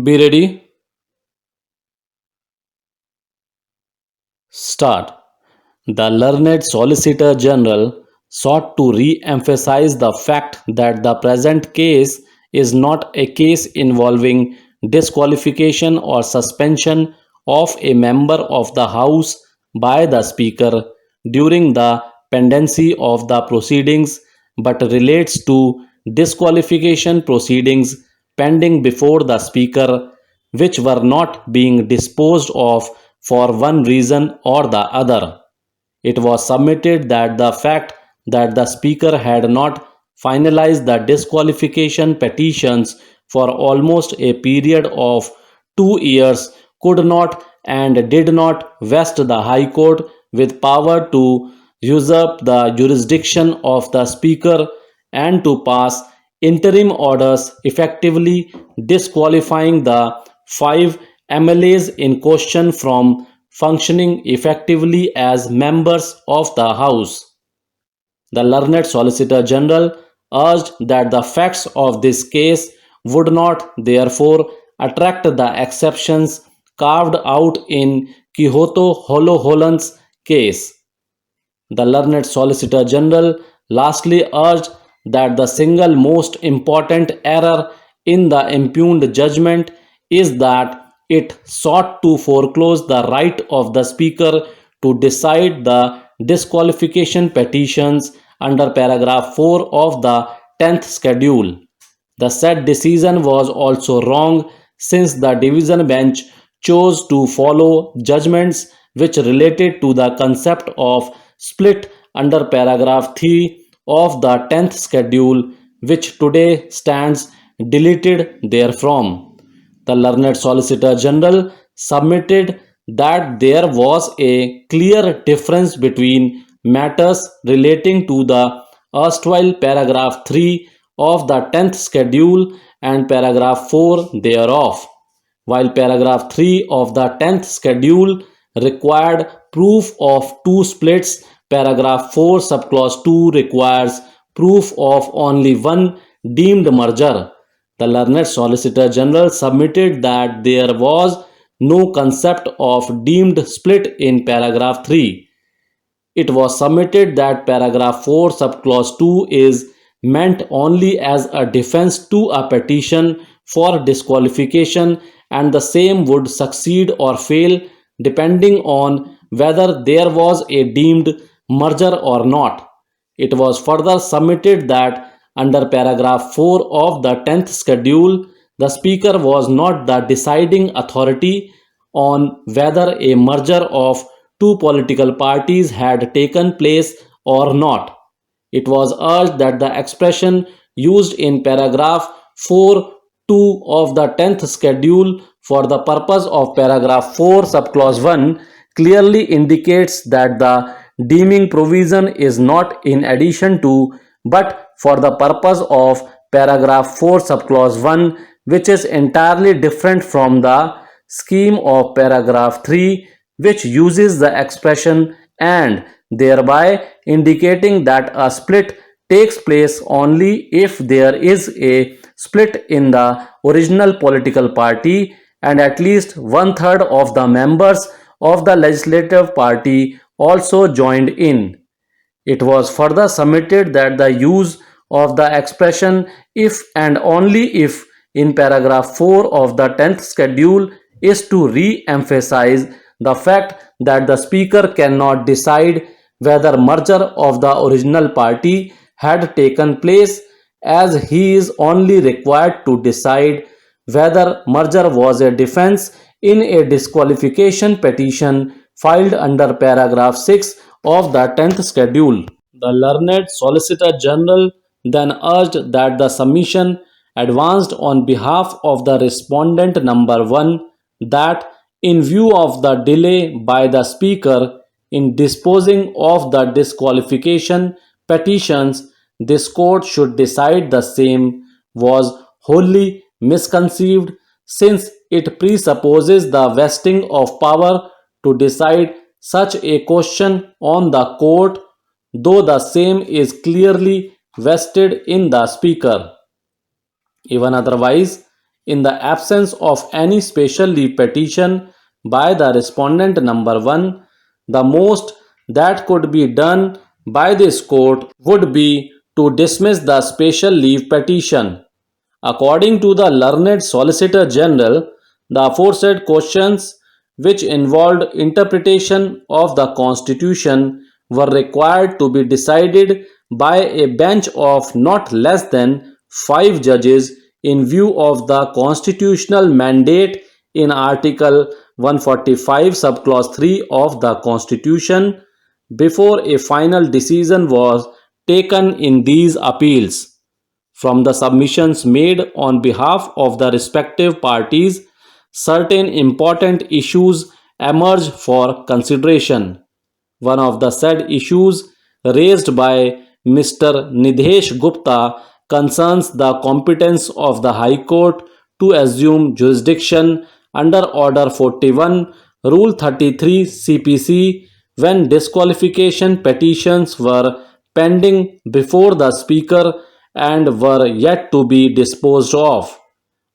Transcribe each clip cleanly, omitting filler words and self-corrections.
Be ready. Start. The learned Solicitor General sought to re emphasize the fact that the present case is not a case involving disqualification or suspension of a member of the House by the Speaker during the pendency of the proceedings, but relates to disqualification proceedings pending before the Speaker, which were not being disposed of for one reason or the other. It was submitted that the fact that the Speaker had not finalized the disqualification petitions for almost a period of 2 years could not and did not vest the High Court with power to usurp the jurisdiction of the Speaker and to pass interim orders effectively disqualifying the five MLAs in question from functioning effectively as members of the House. The learned Solicitor General urged that the facts of this case would not, therefore, attract the exceptions carved out in Quixote Holoholan's case. The learned Solicitor General lastly urged that the single most important error in the impugned judgment is that it sought to foreclose the right of the Speaker to decide the disqualification petitions under paragraph 4 of the 10th schedule. The said decision was also wrong since the division bench chose to follow judgments which related to the concept of split under paragraph 3 of the 10th schedule, which today stands deleted therefrom. The learned Solicitor General submitted that there was a clear difference between matters relating to the erstwhile paragraph 3 of the 10th schedule and paragraph 4 thereof. While paragraph 3 of the 10th schedule required proof of two splits, paragraph 4 subclause 2 requires proof of only one deemed merger. The learned Solicitor General submitted that there was no concept of deemed split in paragraph 3. It was submitted that paragraph 4 subclause 2 is meant only as a defense to a petition for disqualification, and the same would succeed or fail depending on whether there was a deemed merger or not. It was further submitted that under paragraph 4 of the 10th schedule, the Speaker was not the deciding authority on whether a merger of two political parties had taken place or not. It was urged that the expression used in paragraph 4(2) of the 10th schedule for the purpose of paragraph 4 subclause 1 clearly indicates that the deeming provision is not in addition to but for the purpose of paragraph 4 subclause 1, which is entirely different from the scheme of paragraph 3, which uses the expression and, thereby indicating that a split takes place only if there is a split in the original political party and at least one third of the members of the legislative party also joined in. It was further submitted that the use of the expression if and only if in paragraph 4 of the 10th schedule is to re-emphasize the fact that the Speaker cannot decide whether merger of the original party had taken place, as he is only required to decide whether merger was a defense in a disqualification petition filed under paragraph 6 of the 10th schedule. The learned Solicitor General then urged that the submission advanced on behalf of the respondent number 1 that, in view of the delay by the Speaker in disposing of the disqualification petitions, this court should decide the same was wholly misconceived since it presupposes the vesting of power to decide such a question on the court, though the same is clearly vested in the Speaker. Even otherwise, In the absence of any special leave petition by the respondent number 1, the most that could be done by this court would be to dismiss the special leave petition. According to the learned Solicitor General, the aforesaid questions, which involved interpretation of the Constitution, were required to be decided by a bench of not less than 5 judges in view of the constitutional mandate in Article 145, Subclause 3 of the Constitution, before a final decision was taken in these appeals. From the submissions made on behalf of the respective parties, certain important issues emerge for consideration. One of the said issues raised by Mr. Nidhesh Gupta concerns the competence of the High Court to assume jurisdiction under Order 41, Rule 33 CPC when disqualification petitions were pending before the Speaker and were yet to be disposed of.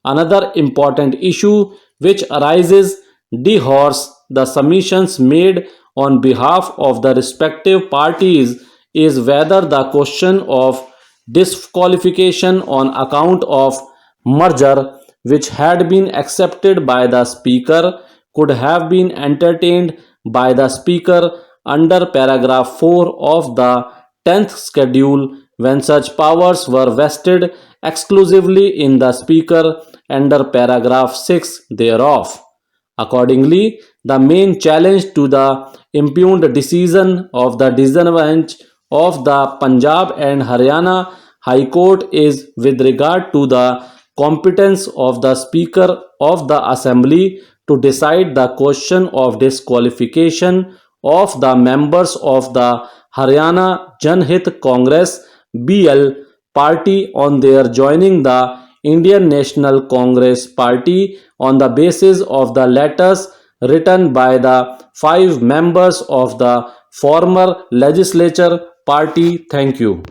Another important issue which arises dehors the submissions made on behalf of the respective parties is whether the question of disqualification on account of merger, which had been accepted by the Speaker, could have been entertained by the Speaker under paragraph 4 of the 10th schedule when such powers were vested exclusively in the Speaker under paragraph 6 thereof. Accordingly, the main challenge to the impugned decision of the decision bench of the Punjab and Haryana High Court is with regard to the competence of the Speaker of the Assembly to decide the question of disqualification of the members of the Haryana Janhit Congress BL party on their joining the Indian National Congress Party on the basis of the letters written by the 5 members of the former legislature party. Thank you.